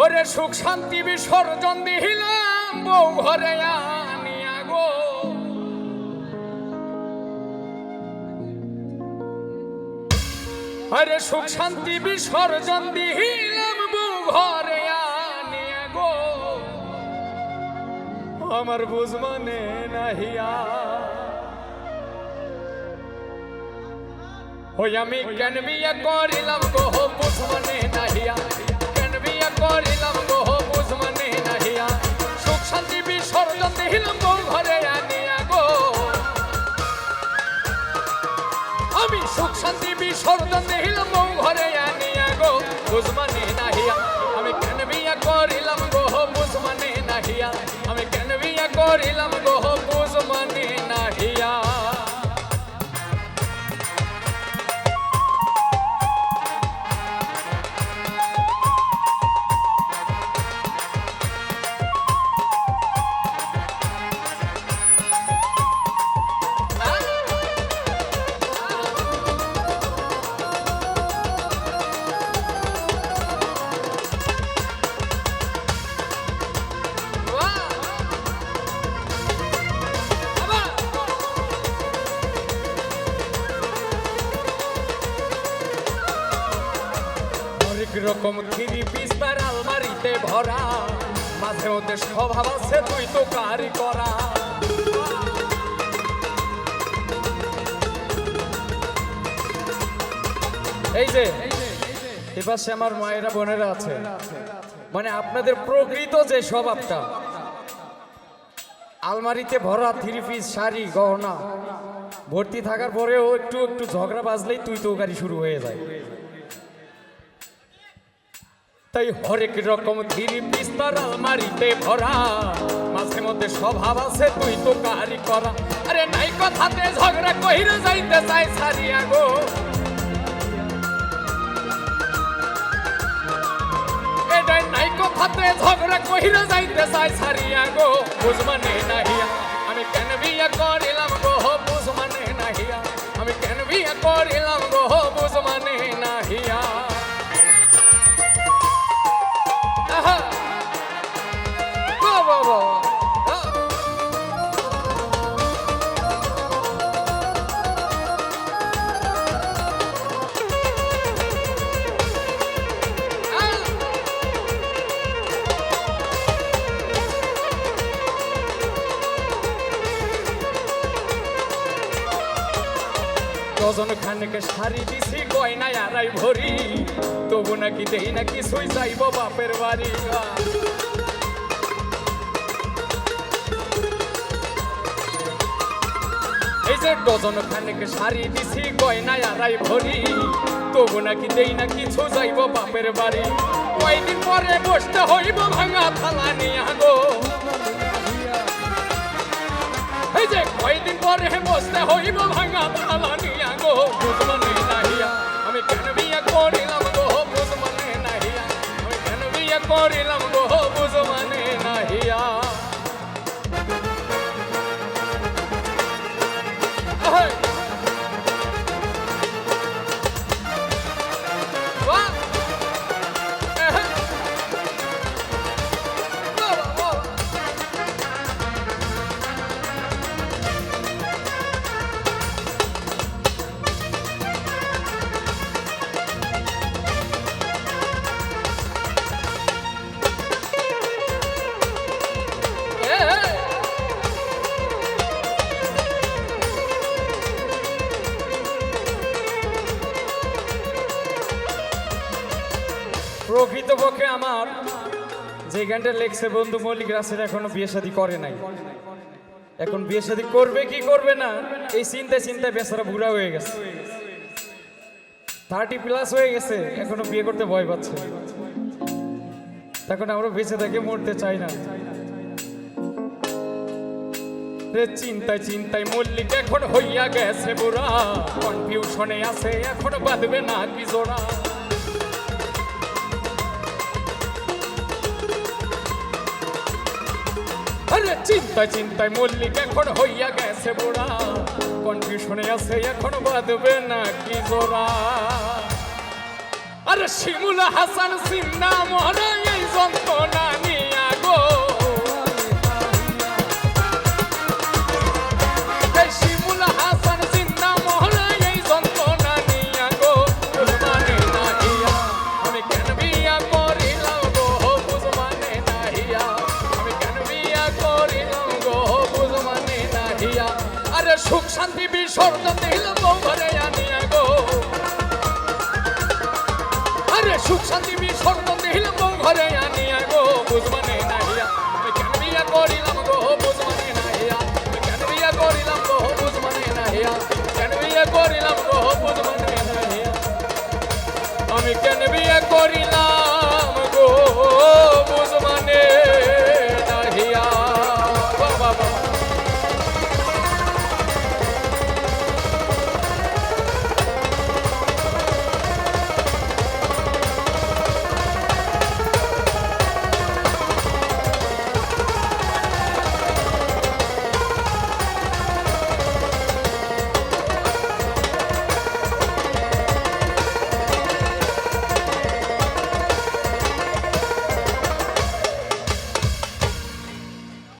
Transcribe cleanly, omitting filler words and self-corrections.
ওরে সুখ শান্তি বিসর্জন দিলাম বউ ঘরে আনিয়া গো। আরে সুখ শান্তি বিসর্জন দিলাম বউ ঘরে আনিয়া গো। আমার বুঝ মানে নাহিয়া ওই আমি কেন বিয়া করিলাম গো বুঝ মানে নাহিয়া, কেন বিয়া করিলাম গো বুঝ মানে নাহিয়া। সুখ শান্তি বিসর্জন দিলাম বউ ঘরে আনিয়া গো। আমি সুখ শান্তি বিসর্জন দিলাম বউ ঘরে আনিয়া গো, বুঝ মানে নাহিয়া। আমি কেন বিয়া করিলাম গো বুঝ মানে নাহিয়া, আমি কেন বিয়া করিলাম গো বুঝ মানে নাহিয়া। রকম খিরি পিস্তার আলমারিতে ভরা, মাঝে মধ্যে স্বভাব আছে তুই তো কারি করা। এই যে এপাশে আমার মায়েরা বোনেরা আছে, মানে আপনাদের প্রকৃত যে স্বভাবটা, আলমারিতে ভরা থ্রি পিস শাড়ি গহনা ভর্তি থাকার পরেও একটু একটু ঝগড়া বাজলেই তুই তো গাড়ি শুরু হয়ে যায়। তাই হরেক রকম থ্রি পিস তার আলমারিতে ভরা, মাঝে মধ্যে স্বভাব আছে তুই তো কারি করা। আরে নাই কথাতে ঝগড়া কইরে যাইতে চাই ছাড়িয়া গো। এটাই নাই কথাতে ঝগড়া কইরে যাইতে চাই ছাড়িয়া গো, বুঝ মানে নাহিয়া। আমি কেন বিয়া করিলাম গো বুঝ মানে নাহিয়া, আমি কেন বিয়া করিলাম গো বুঝ মানে নাহিয়া। ডজন খানেকে শাড়ি দিছি গয়নায় আড়াই ভরি, তবু নাকি দেই না কিছুই যাইব বাপের বাড়ি। এই যে ডজন খানেকে শাড়ি দিছি গয়নায় আড়াই ভরি, তবু নাকি দেই না কিছু যাইব বাপের বাড়ি। কয়দিন পরে বসতে হইব ভাঙা থালা নিয়া গো। এই যে কয়দিন পরে বসতে হইব ভাঙা থালা নিয়া গো, বুঝ মানে নাহিয়া। আমি কেন বিয়া করিলাম গো বুঝ মানে নাহিয়া, আমি কেন বিয়া করিলাম গো বুঝ মানে নাহিয়া। প্রকৃতপক্ষে আমার যে গানটা লেখছে বন্ধু মল্লিক রাসেল এখনো বিয়ে শাদী করে নাই। এখন বিয়ে শাদী করবে কি করবে না এই চিন্তায় চিন্তায় বেচারা বুড়া হয়ে গেছে, 30+ হয়ে গেছে, এখনো বিয়ে করতে ভয় পাচ্ছে। তখন আমরা বেঁচে থেকে মরতে চাই না রে। চিন্তায় চিন্তায় মল্লিক এখন হইয়া গেছে বুড়া, কনফিউশনে আছে এখন বাঁধবে না কি জোড়া। আরে চিন্তায় চিন্তায় মল্লিক এখন হইয়া গেছে বুড়া, কনফিউশনে আছে এখন বাঁধবে না কি জোড়া। আরে শিমুল হাসান সিন্না মরে এই যন্ত্রণা নিয়া গো এই শিমুল হাসান সিন্না মরে এই যন্ত্রণা নিয়া গো বুঝমানে নাহিয়া আমি কেন বিয়া করিলাম গো বুঝমানে নাহিয়া আমি কেন বিয়া করিলাম গো বুঝমানে নাহিয়া আরে সুখ শান্তি বিসর্জন দিলাম বউ ঘরে আনিয়া গো আরে সুখ শান্তি বিসর্জন দিলাম বউ ঘরে আনিয়া গো বুঝমানে নাহিয়া আমি কেন বিয়া করিলাম গো বুঝমানে নাহিয়া আমি কেন বিয়া করিলাম গো বুঝমানে নাহিয়া কেন বিয়া করিলাম গো বুঝমানে নাহিয়া আমি কেন বিয়া করিলাম গো